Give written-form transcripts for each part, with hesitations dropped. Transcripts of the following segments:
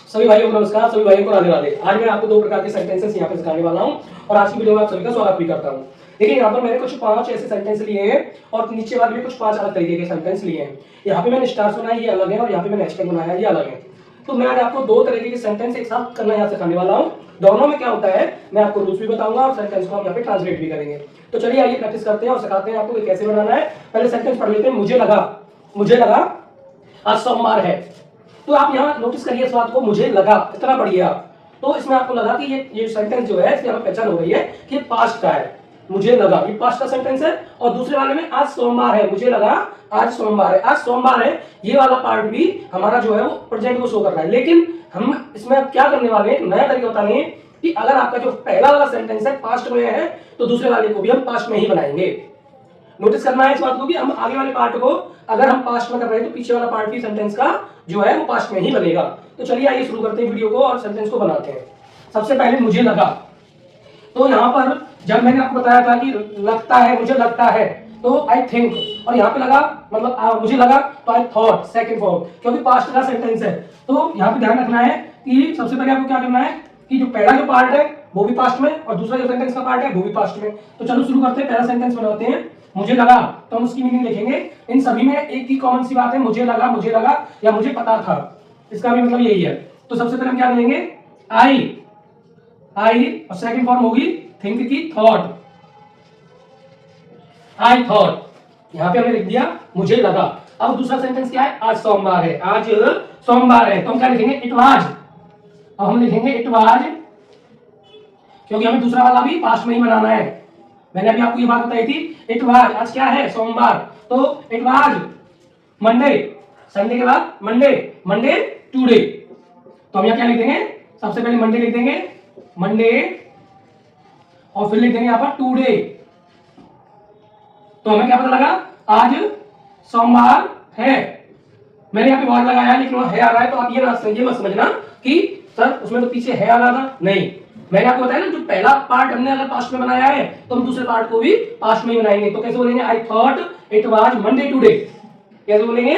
सभी भाइयों को नमस्कार, सभी भाइयों को राधे राधे। आज मैं आपको दो प्रकार के सेंटेंसेस यहाँ पे सिखाने वाला हूँ और आज की वीडियो में आप सभी का स्वागत भी करता हूँ। देखिए यहाँ पर मैंने कुछ 5 ऐसे सेंटेंस लिए हैं और नीचे वाले भी कुछ 5 अलग तरीके के सेंटेंस लिए हैं। यहाँ पे मैंने स्टार्स बनाया, ये अलग है, और यहाँ पे मैंने हैशटैग बनाया, ये अलग है। तो मैं आज आपको दो तरीके के सेंटेंस एक साथ करना यहाँ सिखाने वाला हूँ। दोनों में क्या होता है मैं आपको रूल्स भी बताऊंगा और सेंटेंस को हम यहाँ पे ट्रांसलेट भी करेंगे। तो चलिए आइए प्रैक्टिस करते हैं और सिखाते हैं आपको कैसे बनाना है। पहले सेंटेंस पढ़ लेते हैं। मुझे लगा आज सोमवार है। तो आप यहाँ नोटिस करिए इस बात को, मुझे लगा, इतना पढ़िए आप। तो इसमें आपको लगा कि ये सेंटेंस जो है इसकी हमें पहचान हो गई है कि ये पास्ट का है। मुझे लगा ये पास्ट का सेंटेंस है। और दूसरे वाले में आज सोमवार है, मुझे लगा आज सोमवार है। आज सोमवार है ये वाला पार्ट भी हमारा जो है वो प्रेजेंट को शो कर रहा है। लेकिन हम इसमें अब क्या करने वाले हैं, नया तरीका बताने हैं कि अगर आपका जो पहला वाला सेंटेंस है पास्ट में है तो दूसरे वाले को भी हम पास्ट में ही बनाएंगे। नोटिस करना है इस बात को कि हम आगे वाले पार्ट को अगर हम पास्ट में कर रहे हैं तो पीछे वाला पार्ट भी सेंटेंस का जो है वो पास्ट में ही बनेगा। तो चलिए आइए शुरू करते हैं वीडियो को और सेंटेंस को बनाते हैं। सबसे पहले मुझे लगा। तो यहाँ पर जब मैंने आपको बताया था कि लगता है, मुझे लगता है, तो आई थिंक, और यहाँ पे लगा मतलब मुझे लगा तो आई थॉट, सेकंड फॉर्म, क्योंकि पास्ट का सेंटेंस है। तो यहाँ पे ध्यान रखना है कि सबसे पहले आपको क्या करना है कि जो पहला जो पार्ट है वो भी पास्ट में और दूसरा जो सेंटेंस का पार्ट है वो भी पास्ट में। तो चलो शुरू करते हैं। पहला सेंटेंस बनाते हैं। मुझे लगा, तो हम उसकी मीनिंग लिखेंगे। इन सभी में एक ही कॉमन सी बात है, मुझे लगा या मुझे पता था, इसका भी मतलब यही है। तो सबसे पहले हम क्या लेंगे, आई और सेकंड फॉर्म होगी थिंक की, थॉट, आई थॉट। यहां पे हमने लिख दिया मुझे लगा। अब दूसरा सेंटेंस क्या है, आज सोमवार है, आज सोमवार है। तो हम क्या लिखेंगे, इट वाज। अब हम लिखेंगे इट वाज क्योंकि हमें दूसरा वाला भी पास्ट में ही बनाना है। मैंने अभी आपको ये बात बताई थी, इट वाज, आज क्या है, सोमवार। तो इट वाज मंडे, संडे के बाद मंडे टुडे। तो हम यहाँ क्या लिख देंगे, सबसे पहले मंडे लिख देंगे, मंडे, और फिर लिख देंगे यहाँ पर टुडे। तो हमें क्या पता लगा, आज सोमवार है। मैंने यहाँ पे वार लगाया है लेकिन वहां है आ रहा है, तो आप ये मत समझना कि सर उसमें तो पीछे है आ रहा था, नहीं। मैंने आपको बताया ना, जो पहला पार्ट हमने अगर पास्ट में बनाया है तो हम दूसरे पार्ट को भी पास्ट में ही बनाएंगे। तो कैसे बोलेंगे, I thought it was Monday today. कैसे बोलेंगे,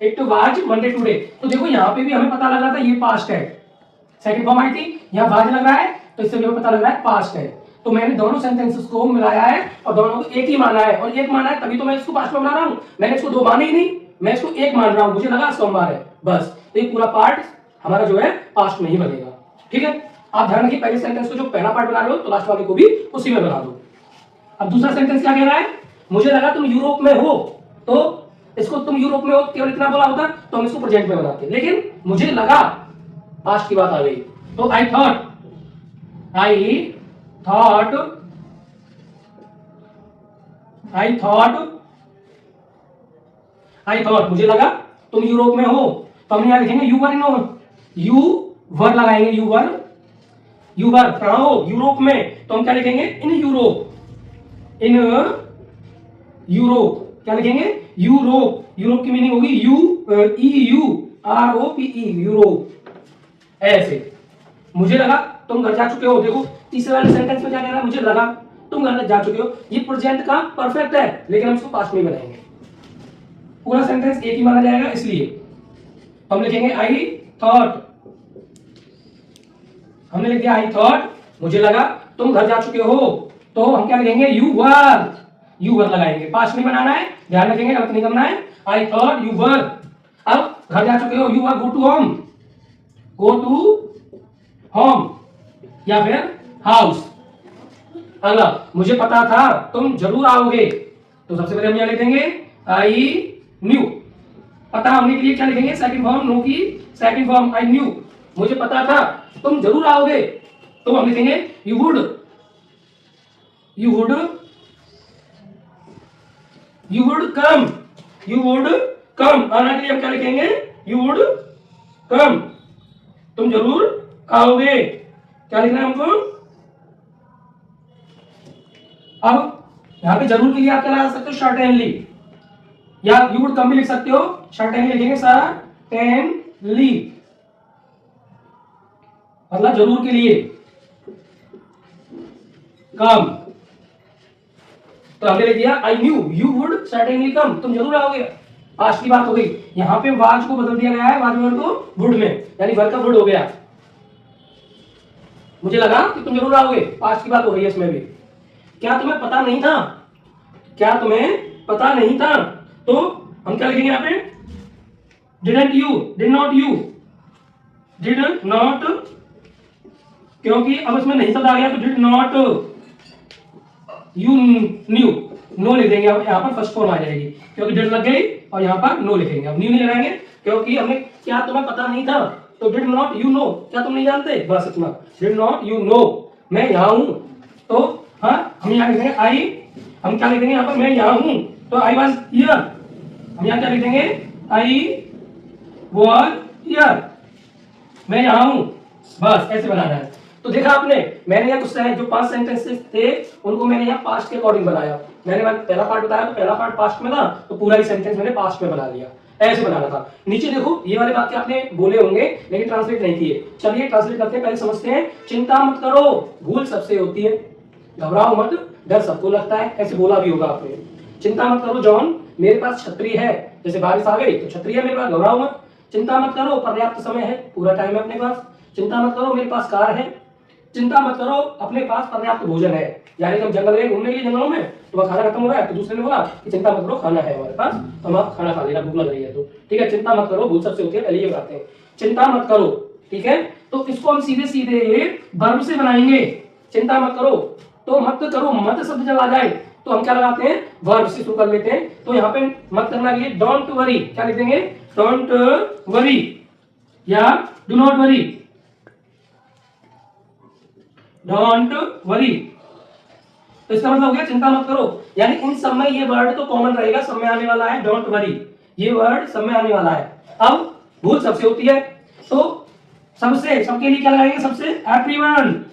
इट वाज मंडे टुडे। तो देखो यहाँ पे भी हमें पता लग रहा था ये पास्ट है, सेकंड फॉर्म आई थी, यहाँ वाज लग रहा है तो इससे भी हमें पता लग रहा है पास्ट है। तो मैंने दोनों सेंटेंसेस को मिलाया है और दोनों को एक ही माना है, और एक माना है तभी तो मैं इसको पास्ट में बना रहा हूँ। मैंने इसको दो माने ही नहीं, मैं इसको एक मान रहा हूँ। मुझे लगा सोमवार है, बस। तो ये पूरा पार्ट हमारा जो है पास्ट में ही बनेगा। ठीक है, आप ध्यान रखिए, पहले सेंटेंस को जो पहला पार्ट बना रहे हो तो लास्ट वाले को भी उसी में बना दो। अब दूसरा सेंटेंस क्या कह रहा है, मुझे लगा तुम यूरोप में हो। तो इसको तुम यूरोप में हो केवल इतना बोला होता तो हम इसको प्रेजेंट में बनाते, लेकिन मुझे लगा पास्ट की बात आ गई। तो आई थॉट मुझे लगा तुम यूरोप में हो। तो हम यहां लिखेंगे you were in, you were लगाएंगे, यू वर कहां हो, यूरोप में। तो हम क्या लिखेंगे, इन यूरोप, क्या लिखेंगे, यूरोप की मीनिंग होगी EUROPE, यूरोप। ऐसे मुझे लगा तुम घर जा चुके हो। देखो तीसरे वाले सेंटेंस में क्या कह रहा है, मुझे लगा तुम घर जा चुके हो। ये प्रेजेंट का परफेक्ट है लेकिन हम इसको पास्ट में ही बनाएंगे। पूरा सेंटेंस एक ही माना जाएगा, इसलिए हम लिखेंगे आई थॉट। हमने लिख दिया आई थॉट, मुझे लगा तुम घर जा चुके हो। तो हम क्या लिखेंगे, यू वर लगाएंगे, पास्ट नहीं बनाना है, ध्यान रखेंगे, गलत नहीं करना है। I thought you were. अब घर जा चुके हो, you are go to home या फिर हाउस। अगला, मुझे पता था तुम जरूर आओगे। तो सबसे पहले हम क्या लिखेंगे, आई न्यू। पता होने के लिए क्या लिखेंगे, सेकंड फॉर्म, नो की सेकंड फॉर्म, आई न्यू। मुझे पता था तुम जरूर आओगे, तो हम लिखेंगे यू वुड कम। आना के लिए हम क्या लिखेंगे, यू वुड कम, तुम जरूर आओगे। क्या लिखना है हमको। अब यहां पे जरूर के लिए आप क्या लगा सकते हो, सर्टेनली, या यू वुड कम भी लिख सकते हो। सर्टेनली लिखेंगे, सर्टेनली मतलब जरूर के लिए, कम। तो हमने लिख दिया I knew you would certainly come, तुम जरूर आओगे। पास्ट की बात हो गई। यहाँ पे वाज को बदल दिया गया है, वाज वर्ब को वुड में, यानी वर्ब का वुड हो गया। मुझे लगा कि तुम जरूर आओगे, पास्ट की बात हो रही है इसमें भी। क्या तुम्हें पता नहीं था? क्या तुम्हें पता नहीं था? तो हम क्या लिखेंगे यहाँ पे? Didn't you, did not you, did not, क्योंकि अब इसमें नहीं शब्द आ गया तो did not you knew, no लिख देंगे। अब यहाँ पर फर्स्ट फॉर्म आ जाएगी क्योंकि डिड लग गई और यहाँ पर नो लिखेंगे। अब न्यू नहीं लगाएंगे क्योंकि हमें क्या तुम्हें पता नहीं था, तो डिड नॉट यू नो, क्या तुम नहीं जानते, बस इतना। डिड नॉट यू नो, मैं यहाँ हूँ। तो हाँ, हम यहाँ लिख देंगे आई, हम क्या लिख देंगे यहाँ पर? मैं यहाँ हूँ, तो आई वॉज हियर। हम यहाँ क्या लिख देंगे? आई वॉज हियर, मैं यहाँ हूँ। बस ऐसे बनाना है। तो देखा आपने, मैंने यहाँ कुछ जो 5 सेंटेंसेस थे उनको मैंने यहाँ पास्ट के अकॉर्डिंग बनाया। मैंने पहला पार्ट बताया तो पहला पार्ट पास्ट में था, तो पूरा ही सेंटेंस मैंने पास्ट में बना लिया। ऐसे बनाना था। नीचे देखो, ये वाले वाक्य आपने बोले होंगे लेकिन ट्रांसलेट नहीं किए। चलिए ट्रांसलेट करते हैं, पहले समझते हैं। चिंता मत करो, भूल सबसे होती है, घबराओ मत, डर सबको लगता है। ऐसे बोला भी होगा आपने। चिंता मत करो जॉन, मेरे पास छतरी है, जैसे बारिश आ गई तो छतरी है मेरे पास, घबराओ मत। चिंता मत करो, पर्याप्त समय है, पूरा टाइम है अपने पास। चिंता मत करो, मेरे पास कार है। चिंता मत करो, अपने पास पर्याप्त भोजन है। यानी कि हम जंगल में घूमने के लिए जंगलों में, तो वह खाना खत्म हो रहा है तो दूसरे ने बोला कि चिंता मत करो, खाना है हमारे पास, तो हम आप खाना खा लेना, भूख लग रही है तो। ठीक है, चिंता मत करो, भूल सबसे होती है, पहले ये बताते हैं। चिंता मत करो, ठीक है, तो इसको हम सीधे सीधे वर्ब से बनाएंगे। चिंता मत करो, तो मत करो, मत शब्द जब आ जाए तो हम क्या लगाते हैं? वर्ब से शुरू कर लेते हैं। तो यहाँ पे मत करना के लिए डोंट वरी, क्या लिख देंगे? डोंट वरी या do not worry, don't worry. तो इसका मतलब हो गया चिंता मत करो। यानी इन सब में ये वर्ड तो कॉमन रहेगा, सब में आने वाला है डोंट वरी, ये वर्ड सब में आने वाला है। अब भूल सबसे होती है, तो सबसे, सबके लिए क्या लगाएंगे? सबसे एवरीवन,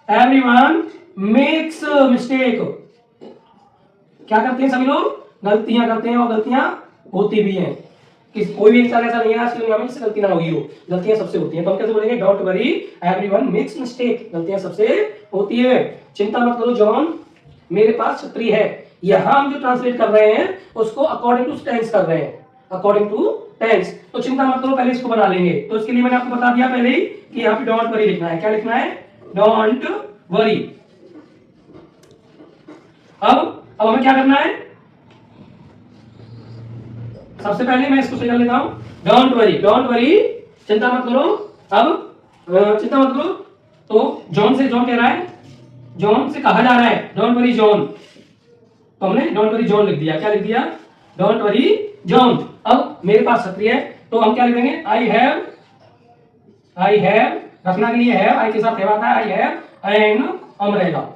एवरीवन मेक्स मिस्टेक। क्या करते हैं सभी लोग? गलतियां करते हैं और गलतियां होती भी हैं। कोई भी इंसान ऐसा नहीं है आज की दुनिया में जिससे गलती ना होगी हो, गलतियां सबसे होती हैं। तो हम कैसे बोलेंगे? Don't worry everyone makes mistake, गलतियां सबसे होती है। चिंता मत करो जॉन, मेरे पास छतरी है। यहां हम जो ट्रांसलेट कर रहे हैं उसको अकॉर्डिंग टू टेंस कर रहे हैं, अकॉर्डिंग टू टेंस। तो चिंता मत करो पहले इसको बना लेंगे। तो इसके लिए मैंने आपको बता दिया पहले ही कि यहाँ पे डोंट वरी लिखना है। क्या लिखना है? Don't worry. अब हमें क्या करना है? सबसे पहले मैं इसको सही कर लेता हूं। डोंट वरी, डोंट वरी, चिंता मत करो। अब चिंता मत करो, तो जॉन से, जॉन कह रहा है, जॉन से कहा जा रहा है डोंट वरी जॉन, तो हमने डोंट वरी जॉन लिख दिया। क्या लिख दिया? Don't worry John. अब मेरे पास छतरी है, तो हम क्या लिख देंगे? आई हैव, आई हैव रखना के लिए हैव, आई के साथ हैव आता है, आई हैव एन अम्ब्रेला।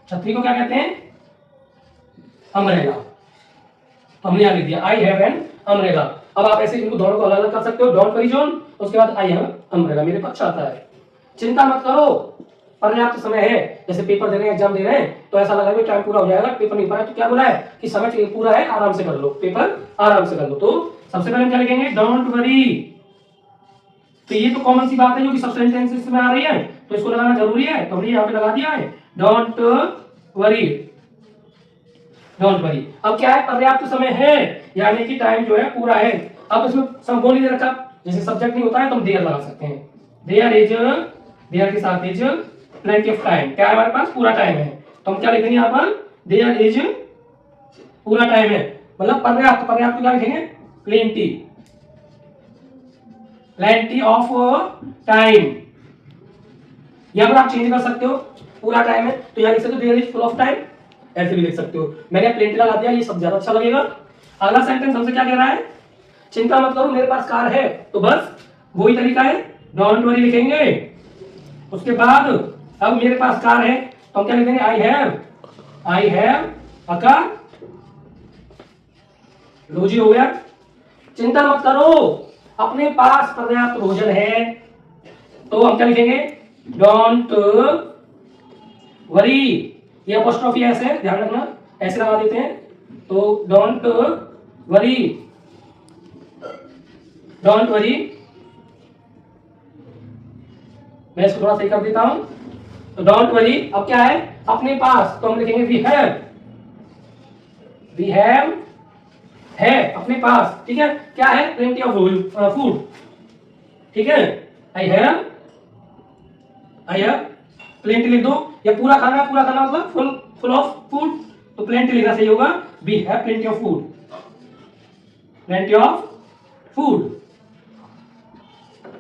छतरी को क्या कहते हैं? अम्ब्रेला। तो हमने यहां लिख दिया आई हैव एन अम्ब्रेला। अब आप ऐसे इनको दोनों को अलग अलग कर सकते हो, डोंट वरी जॉन, उसके बाद आई हैव अम्ब्रेला, मेरे पास छाता है। चिंता मत करो, पर्याप्त समय है। जैसे पेपर दे रहे हैं, एग्जाम दे रहे हैं, तो ऐसा लगा कि टाइम पूरा हो जाएगा, पेपर नहीं पड़ा, तो क्या बोला है कि समय पूरा है, आराम से कर लो, पेपर आराम से कर लो। तो सबसे पहले हम क्या लिखेंगे? Don't worry. तो ये तो कॉमन सी बात है जो कि सब सेंटेंसेस में आ रही है, तो इसको लगाना जरूरी है, तो हमने यहाँ पे लगा दिया है डोंट वरी, डोंट वरी। अब क्या है? पर्याप्त समय है, यानी कि टाइम जो है पूरा है। अब इसमें संबोधन नहीं रखा, जैसे सब्जेक्ट नहीं होता है तो हम देयर लगा सकते हैं। देयर इज, देयर के साथ इज प्लेंटी ऑफ टाइम, क्या है हमारे पास? पूरा टाइम है। तो हम क्या लिखेंगे यहाँ पर? देयर इज पूरा टाइम है, मतलब पर्याप्त, पर्याप्त क्या लिखेंगे? Plenty, plenty of time. यहाँ पर आप चेंज कर सकते हो, पूरा टाइम है तो यहाँ लिख सकते हो there is full of time, ऐसे भी लिख सकते हो। मैंने प्लेंटी लगा दिया, ये सब ज्यादा अच्छा लगेगा। अगला सेंटेंस हमसे क्या कह रहा है? चिंता मत करो, मेरे पास कार है, तो बस वही तरीका है, डोंट वरी लिखेंगे। उसके बाद अब मेरे पास कार है, तो हम क्या लिखेंगे? I have a car. लो जी, हो गया। चिंता मत करो, अपने पास पर्याप्त भोजन है, तो हम क्या लिखेंगे? Don't worry. ये अपोस्ट्रोफी ऐसे है, ध्यान रखना, ऐसे लगा देते हैं, तो डोंट वरी, डोंट वरी। मैं इसको थोड़ा सही कर देता हूं, तो डोंट वरी। अब क्या है? अपने पास, तो हम लिखेंगे वी हैव, वी हैव है अपने पास, ठीक है। क्या है? प्लेंटी ऑफ फूड, ठीक है। आई हैव प्लेंटी लिख दो, या पूरा खाना मतलब फुल ऑफ फूड, तो प्लेंटी लिखना सही होगा। We have plenty of food, plenty of food,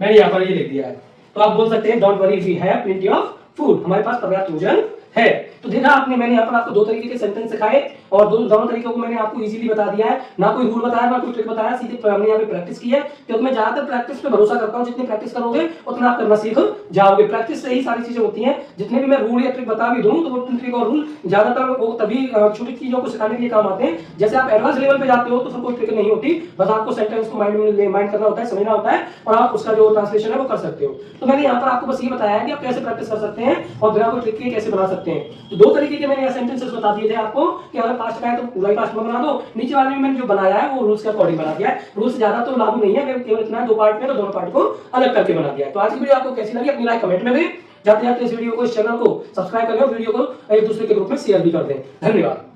मैंने यहाँ पर ये लिख दिया है। तो आप बोल सकते हैं don't worry we have plenty of food, हमारे पास पर्याप्त भोजन है। तो देखा आपने, मैंने यहाँ पर आपको दो तरीके के सेंटेंस सिखाए और दोनों तरीकों को मैंने आपको इजीली बता दिया है, ना कोई रूल बताया ना कोई ट्रिक बताया, सीधे हमने यहाँ पे प्रैक्टिस की है। क्योंकि मैं ज्यादातर प्रैक्टिस पे भरोसा करता हूँ, जितनी प्रैक्टिस करोगे उतना आप करना सीख जाओगे। प्रैक्टिस से ही सारी चीजें होती हैं। जितने भी मैं रूल या ट्रिक बता भी दूं तो वो ट्रिक और रूल ज्यादातर वो तभी छोटी चीजों को सिखाने के लिए काम आते हैं। जैसे आप एडवांस लेवल पे जाते हो तो फिर कोई ट्रिक नहीं होती, बस आपको सेंटेंस को माइंड करना होता है, समझना होता है, और आप उसका जो ट्रांसलेशन है वो कर सकते हो। तो मैंने यहाँ पर आपको बस ये बताया है कि आप कैसे प्रैक्टिस कर सकते हैं और बिना कोई ट्रिक के कैसे बना सकते हैं। तो दो तरीके के मैंने सेंटेंसेस बता दिए थे आपको कि अगर पास्ट का है तो पूरा ही पास्ट में बना दो, नीचे वाले में मैंने जो बनाया है वो रूल्स के अकॉर्डिंग बना दिया है। रूल्स ज्यादा तो लागू नहीं है, केवल इतना दो पार्ट में, तो दोनों पार्ट को अलग करके बना दिया है। तो आज की वीडियो आपको कैसी लगी अपनी राय कमेंट में दें। जाते जाते इस वीडियो को, इस चैनल को सब्सक्राइब कर लें और वीडियो को एक दूसरे के ग्रुप में शेयर भी कर दें। धन्यवाद।